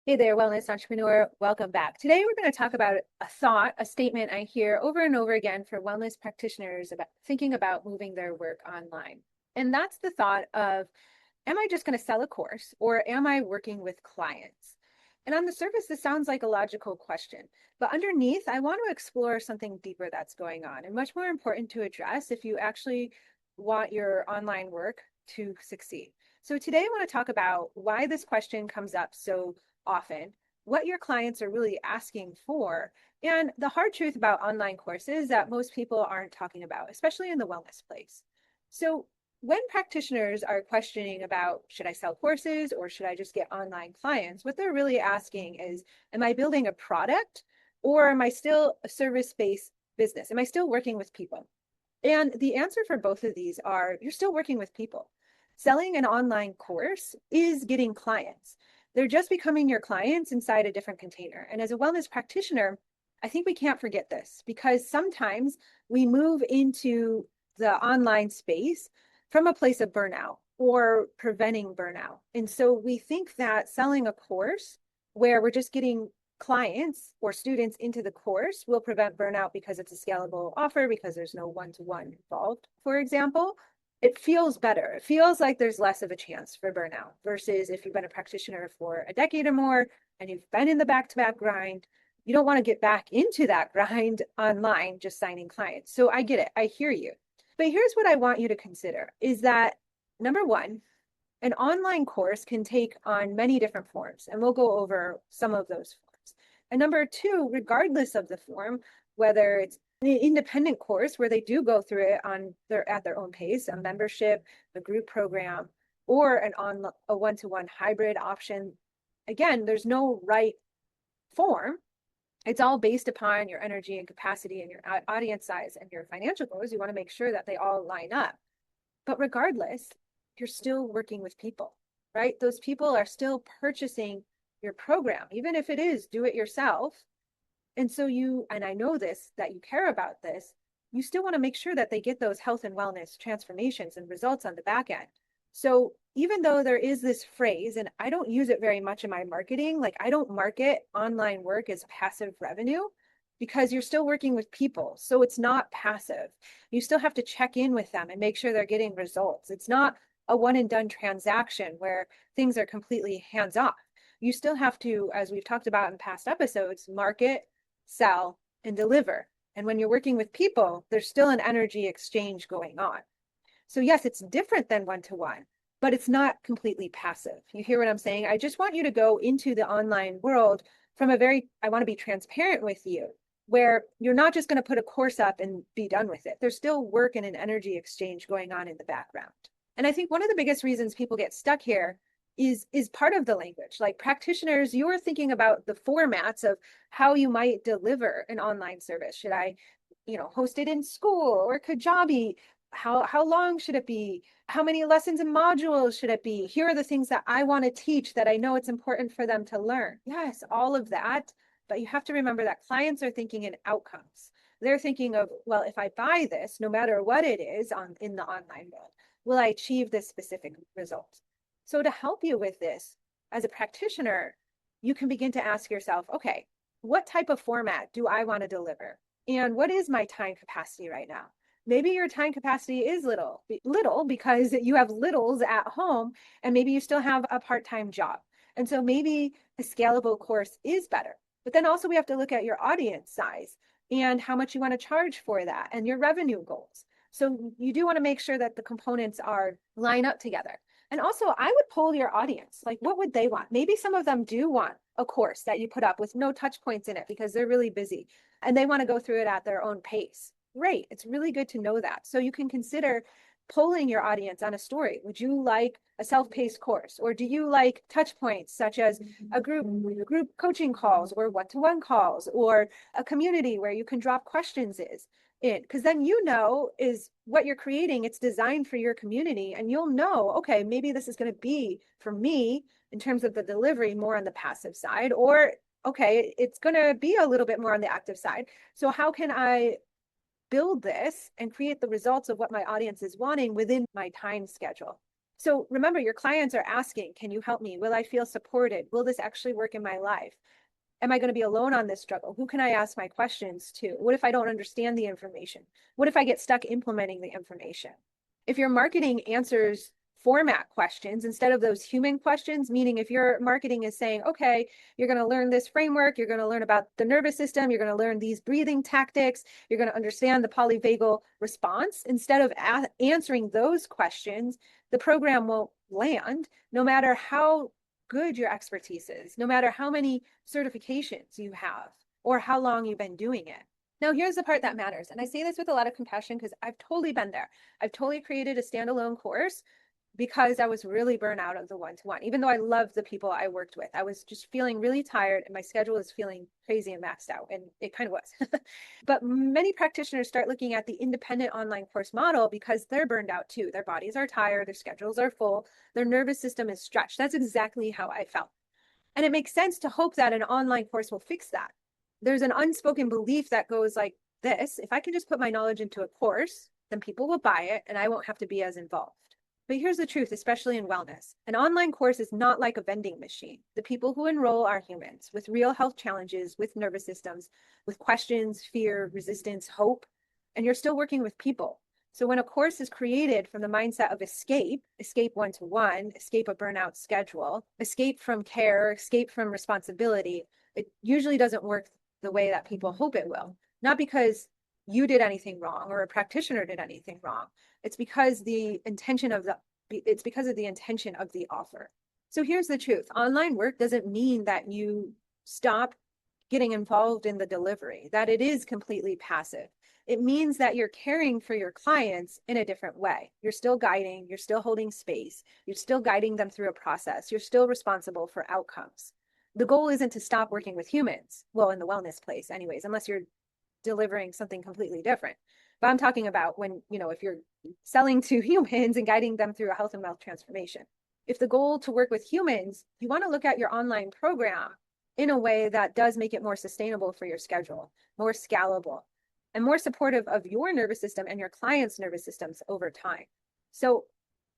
Hey there, wellness entrepreneur. Welcome back. Today, we're going to talk about a statement I hear over and over again for wellness practitioners about thinking about moving their work online. And that's the thought of, am I just going to sell a course or am I working with clients? And on the surface, this sounds like a logical question, but underneath, I want to explore something deeper that's going on and much more important to address if you actually want your online work to succeed. So today, I want to talk about why this question comes up so often, what your clients are really asking for, and the hard truth about online courses that most people aren't talking about, especially in the wellness place. So when practitioners are questioning about, should I sell courses or should I just get online clients, what they're really asking is, am I building a product or am I still a service-based business? Am I still working with people? And the answer for both of these are, you're still working with people. Selling an online course is getting clients. They're just becoming your clients inside a different container. And as a wellness practitioner, I think we can't forget this because sometimes we move into the online space from a place of burnout or preventing burnout. And so we think that selling a course where we're just getting clients or students into the course will prevent burnout because it's a scalable offer, because there's no one-to-one involved, for example. It feels better. It feels like there's less of a chance for burnout versus if you've been a practitioner for a decade or more and you've been in the back-to-back grind, you don't want to get back into that grind online, just signing clients. So I get it. I hear you. But here's what I want you to consider is that number one, an online course can take on many different forms, and we'll go over some of those forms. And number two, regardless of the form, whether it's an independent course where they do go through it at their own pace, a membership, a group program, or a one-to-one hybrid option, again, there's no right form. It's all based upon your energy and capacity and your audience size and your financial goals. You want to make sure that they all line up. But regardless, you're still working with people, right? Those people are still purchasing your program, even if it is do it yourself. And so and I know this, that you care about this, you still want to make sure that they get those health and wellness transformations and results on the back end. So even though there is this phrase, and I don't use it very much in my marketing, like I don't market online work as passive revenue because you're still working with people. So it's not passive. You still have to check in with them and make sure they're getting results. It's not a one and done transaction where things are completely hands off. You still have to, as we've talked about in past episodes, market, sell, and deliver. And when you're working with people, there's still an energy exchange going on. So yes, it's different than one-to-one, but it's not completely passive. You hear what I'm saying? I just want you to go into the online world from I want to be transparent with you, where you're not just going to put a course up and be done with it. There's still work and an energy exchange going on in the background. And I think one of the biggest reasons people get stuck here is part of the language. Like practitioners, you're thinking about the formats of how you might deliver an online service. Should I, host it in school or Kajabi? How long should it be? How many lessons and modules should it be? Here are the things that I want to teach that I know it's important for them to learn. Yes, all of that. But you have to remember that clients are thinking in outcomes. They're thinking of, well, if I buy this, no matter what it is in the online world, will I achieve this specific result? So to help you with this, as a practitioner, you can begin to ask yourself, okay, what type of format do I want to deliver? And what is my time capacity right now? Maybe your time capacity is little because you have littles at home and maybe you still have a part-time job. And so maybe a scalable course is better. But then also we have to look at your audience size and how much you want to charge for that and your revenue goals. So you do want to make sure that the components line up together. And also, I would poll your audience. Like, what would they want? Maybe some of them do want a course that you put up with no touch points in it because they're really busy and they want to go through it at their own pace. Great. It's really good to know that. So you can consider polling your audience on a story. Would you like a self-paced course? Or do you like touch points such as a group coaching calls or one-to-one calls or a community where you can drop questions in? Because then is what you're creating, it's designed for your community and you'll know, okay, maybe this is going to be for me in terms of the delivery more on the passive side, or okay, it's going to be a little bit more on the active side. So how can I build this and create the results of what my audience is wanting within my time schedule? So remember, your clients are asking, can you help me? Will I feel supported? Will this actually work in my life? Am I going to be alone on this struggle? Who can I ask my questions to? What if I don't understand the information? What if I get stuck implementing the information? If your marketing answers format questions instead of those human questions, meaning if your marketing is saying, okay, you're going to learn this framework, you're going to learn about the nervous system, you're going to learn these breathing tactics, you're going to understand the polyvagal response, instead of answering those questions, the program won't land, no matter how good your expertise is, no matter how many certifications you have or how long you've been doing it. Now, here's the part that matters. And I say this with a lot of compassion because I've totally been there. I've totally created a standalone course because I was really burnt out of the one-to-one. Even though I loved the people I worked with, I was just feeling really tired and my schedule was feeling crazy and maxed out. And it kind of was. But many practitioners start looking at the independent online course model because they're burned out too. Their bodies are tired, their schedules are full, their nervous system is stretched. That's exactly how I felt. And it makes sense to hope that an online course will fix that. There's an unspoken belief that goes like this: if I can just put my knowledge into a course, then people will buy it and I won't have to be as involved. But here's the truth, especially in wellness. An online course is not like a vending machine. The people who enroll are humans with real health challenges, with nervous systems, with questions, fear, resistance, hope, and you're still working with people. So when a course is created from the mindset of escape one-to-one, escape a burnout schedule, escape from care, escape from responsibility, it usually doesn't work the way that people hope it will. Not because you did anything wrong or a practitioner did anything wrong. It's because it's because of the intention of the offer. So here's the truth. Online work doesn't mean that you stop getting involved in the delivery, that it is completely passive. It means that you're caring for your clients in a different way. You're still guiding, you're still holding space, you're still guiding them through a process, you're still responsible for outcomes. The goal isn't to stop working with humans, well, in the wellness place anyways, unless you're delivering something completely different. But I'm talking about when, if you're selling to humans and guiding them through a health and wealth transformation. If the goal to work with humans, you want to look at your online program in a way that does make it more sustainable for your schedule, more scalable, and more supportive of your nervous system and your clients' nervous systems over time. So,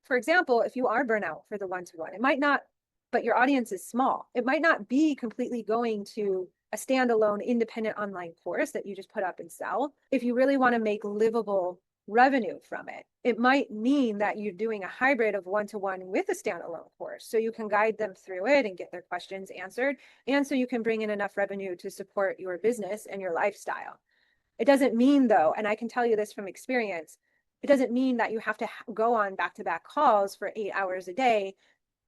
for example, if you are burnout for the one-to-one, it might not, but your audience is small. It might not be completely going to a standalone independent online course that you just put up and sell. If you really want to make livable revenue from it, it might mean that you're doing a hybrid of one-to-one with a standalone course. So you can guide them through it and get their questions answered. And so you can bring in enough revenue to support your business and your lifestyle. It doesn't mean though, and I can tell you this from experience, it doesn't mean that you have to go on back-to-back calls for 8 hours a day,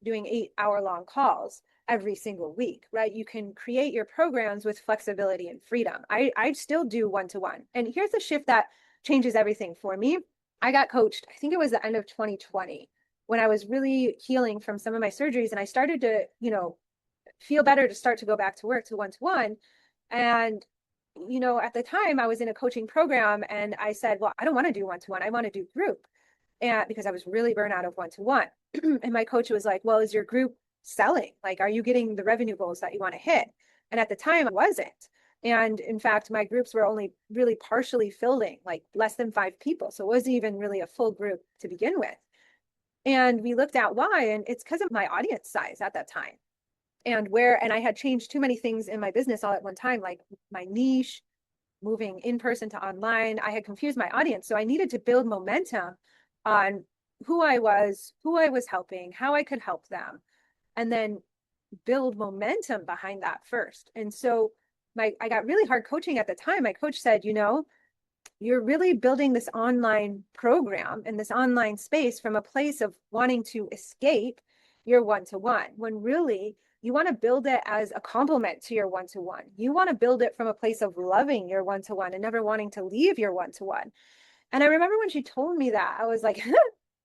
doing 8-hour-long calls every single week, right? You can create your programs with flexibility and freedom. I still do one-to-one. And here's the shift that changes everything for me. I got coached, I think it was the end of 2020, when I was really healing from some of my surgeries and I started to, feel better to start to go back to work to one-to-one. And at the time I was in a coaching program and I said, well, I don't want to do one-to-one. I want to do group. And because I was really burnt out of one-to-one. And my coach was like, well, is your group selling? Like, are you getting the revenue goals that you want to hit? And at the time I wasn't. And in fact, my groups were only really partially filling, like less than 5 people. So it wasn't even really a full group to begin with. And we looked at why, and it's because of my audience size at that time. And I had changed too many things in my business all at one time, like my niche, moving in person to online. I had confused my audience. So I needed to build momentum on who I was helping, how I could help them, and then build momentum behind that first. And so I got really hard coaching at the time. My coach said, you're really building this online program and this online space from a place of wanting to escape your one-to-one, when really you want to build it as a complement to your one-to-one. You want to build it from a place of loving your one-to-one and never wanting to leave your one-to-one. And I remember when she told me that, I was like,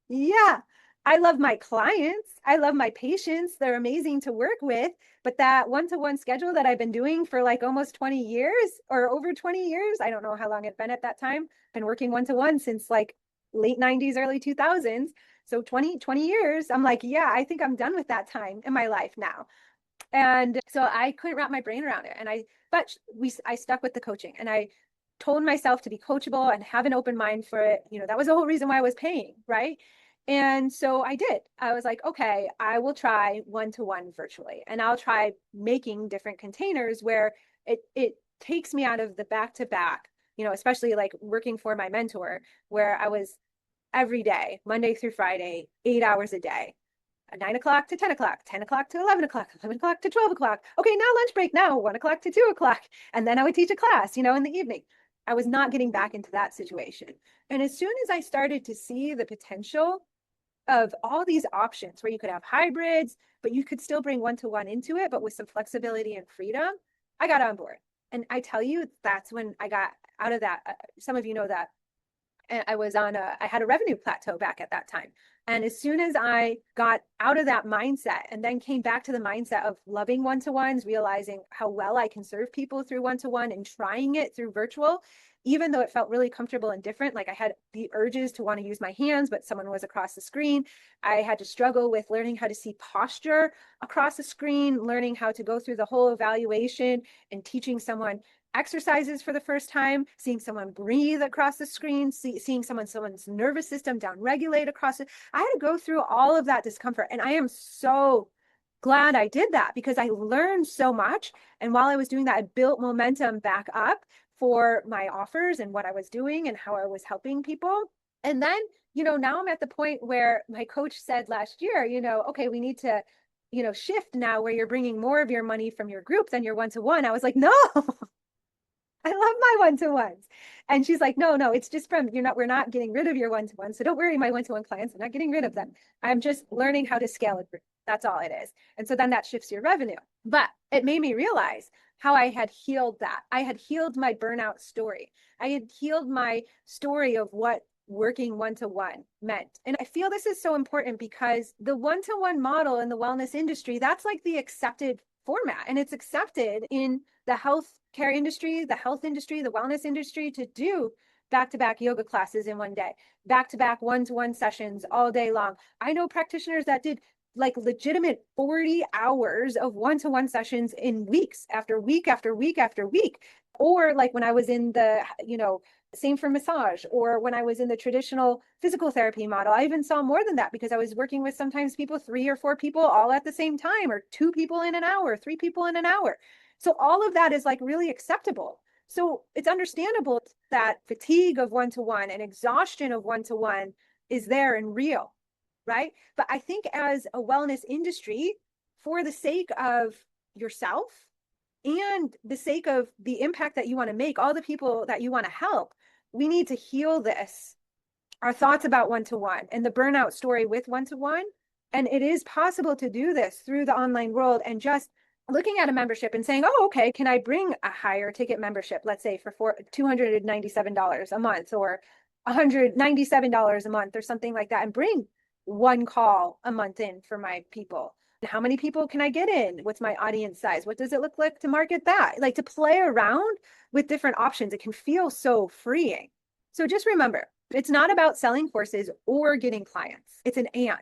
yeah, I love my clients. I love my patients. They're amazing to work with. But that one-to-one schedule that I've been doing for like almost 20 years or over 20 years, I don't know how long it's been at that time, been working one-to-one since like late 90s, early 2000s. So 20 years, I'm like, yeah, I think I'm done with that time in my life now. And so I couldn't wrap my brain around it. I stuck with the coaching and I told myself to be coachable and have an open mind for it. That was the whole reason why I was paying, right? And so I did. I was like, okay, I will try one-to-one virtually, and I'll try making different containers where it takes me out of the back-to-back, especially like working for my mentor, where I was every day, Monday through Friday, 8 hours a day, 9 o'clock to 10 o'clock, 10 o'clock to 11 o'clock, 11 o'clock to 12 o'clock. Okay, now lunch break, now 1 o'clock to 2 o'clock. And then I would teach a class, in the evening. I was not getting back into that situation. And as soon as I started to see the potential of all these options where you could have hybrids, but you could still bring one-to-one into it, but with some flexibility and freedom, I got on board. And I tell you, that's when I got out of that. Some of you know that I had a revenue plateau back at that time. And as soon as I got out of that mindset and then came back to the mindset of loving one-to-ones, realizing how well I can serve people through one-to-one and trying it through virtual, even though it felt really comfortable and different, like I had the urges to want to use my hands, but someone was across the screen. I had to struggle with learning how to see posture across the screen, learning how to go through the whole evaluation and teaching someone exercises for the first time, seeing someone breathe across the screen, seeing someone's nervous system down regulate across it. I had to go through all of that discomfort. And I am so glad I did that because I learned so much. And while I was doing that, I built momentum back up for my offers and what I was doing and how I was helping people. And then, now I'm at the point where my coach said last year, okay, we need to, shift now where you're bringing more of your money from your group than your one-to-one. I was like, no, I love my one-to-ones. And she's like, no, it's just we're not getting rid of your one-to-one. So don't worry, my one-to-one clients, I'm not getting rid of them. I'm just learning how to scale it. That's all it is. And so then that shifts your revenue. But it made me realize how I had healed that. I had healed my burnout story. I had healed my story of what working one-to-one meant. And I feel this is so important because the one-to-one model in the wellness industry, that's like the accepted format. And it's accepted in the healthcare industry, the health industry, the wellness industry to do back-to-back yoga classes in one day, back-to-back one-to-one sessions all day long. I know practitioners that did like legitimate 40 hours of one-to-one sessions in weeks after week after week after week. Or like when I was in the, same for massage, or when I was in the traditional physical therapy model, I even saw more than that because I was working with sometimes people, 3 or 4 people all at the same time, or 2 people in an hour, 3 people in an hour. So all of that is like really acceptable. So it's understandable that fatigue of one-to-one and exhaustion of one-to-one is there and real, right? But I think as a wellness industry, for the sake of yourself and the sake of the impact that you want to make, all the people that you want to help, we need to heal this, our thoughts about one-to-one and the burnout story with one-to-one. And it is possible to do this through the online world and just looking at a membership and saying, oh, okay, can I bring a higher ticket membership, let's say for $297 a month or $197 a month or something like that, and bring one call a month in for my people. How many people can I get in? What's my audience size? What does it look like to market that? Like to play around with different options. It can feel so freeing. So just remember, it's not about selling courses or getting clients. It's an and.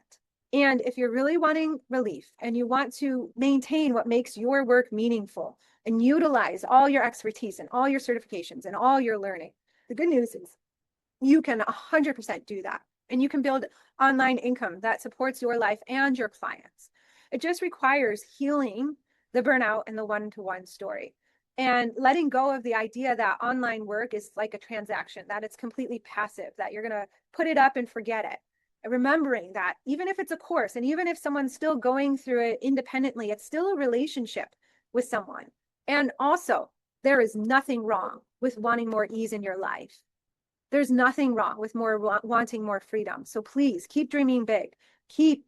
And if you're really wanting relief and you want to maintain what makes your work meaningful and utilize all your expertise and all your certifications and all your learning, the good news is you can 100% do that. And you can build online income that supports your life and your clients. It just requires healing the burnout and the one-to-one story and letting go of the idea that online work is like a transaction, that it's completely passive, that you're going to put it up and forget it. And remembering that even if it's a course and even if someone's still going through it independently, it's still a relationship with someone. And also, there is nothing wrong with wanting more ease in your life. There's nothing wrong with wanting more freedom. So please keep dreaming big, keep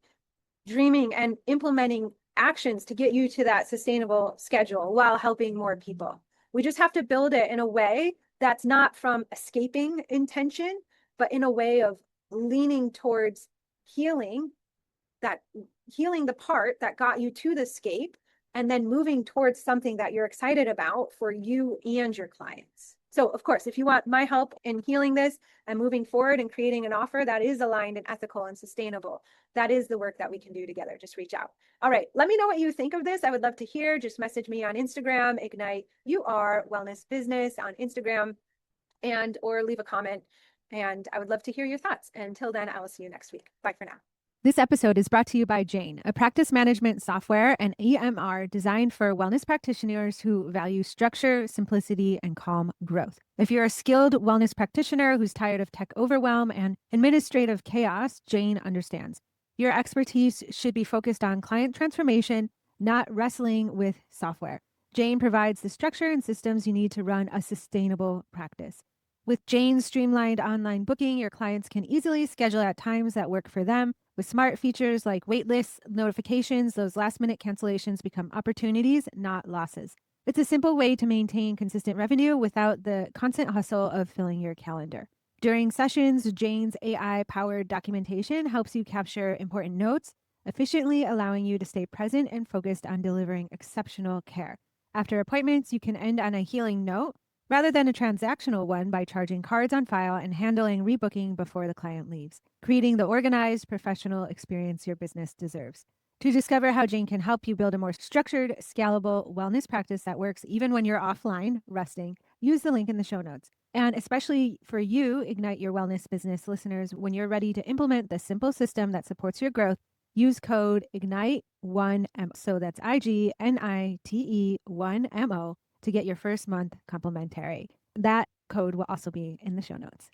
dreaming and implementing actions to get you to that sustainable schedule while helping more people. We just have to build it in a way that's not from escaping intention, but in a way of leaning towards healing the part that got you to the escape and then moving towards something that you're excited about for you and your clients. So of course, if you want my help in healing this and moving forward and creating an offer that is aligned and ethical and sustainable, that is the work that we can do together. Just reach out. All right. Let me know what you think of this. I would love to hear. Just message me on Instagram, Ignite You Are Wellness Business on Instagram, or leave a comment And I would love to hear your thoughts. Until then, I will see you next week. Bye for now. This episode is brought to you by Jane, a practice management software and EMR designed for wellness practitioners who value structure, simplicity, and calm growth. If you're a skilled wellness practitioner who's tired of tech overwhelm and administrative chaos, Jane understands. Your expertise should be focused on client transformation, not wrestling with software. Jane provides the structure and systems you need to run a sustainable practice. With Jane's streamlined online booking, your clients can easily schedule at times that work for them. With smart features like waitlist notifications, those last-minute cancellations become opportunities, not losses. It's a simple way to maintain consistent revenue without the constant hustle of filling your calendar. During sessions, Jane's AI-powered documentation helps you capture important notes, efficiently allowing you to stay present and focused on delivering exceptional care. After appointments, you can end on a healing note rather than a transactional one by charging cards on file and handling rebooking before the client leaves, creating the organized, professional experience your business deserves. To discover how Jane can help you build a more structured, scalable wellness practice that works even when you're offline, resting, use the link in the show notes. And especially for you, Ignite Your Wellness Business listeners, when you're ready to implement the simple system that supports your growth, use code IGNITE1MO. So that's IGNITE1MO to get your first month complimentary. That code will also be in the show notes.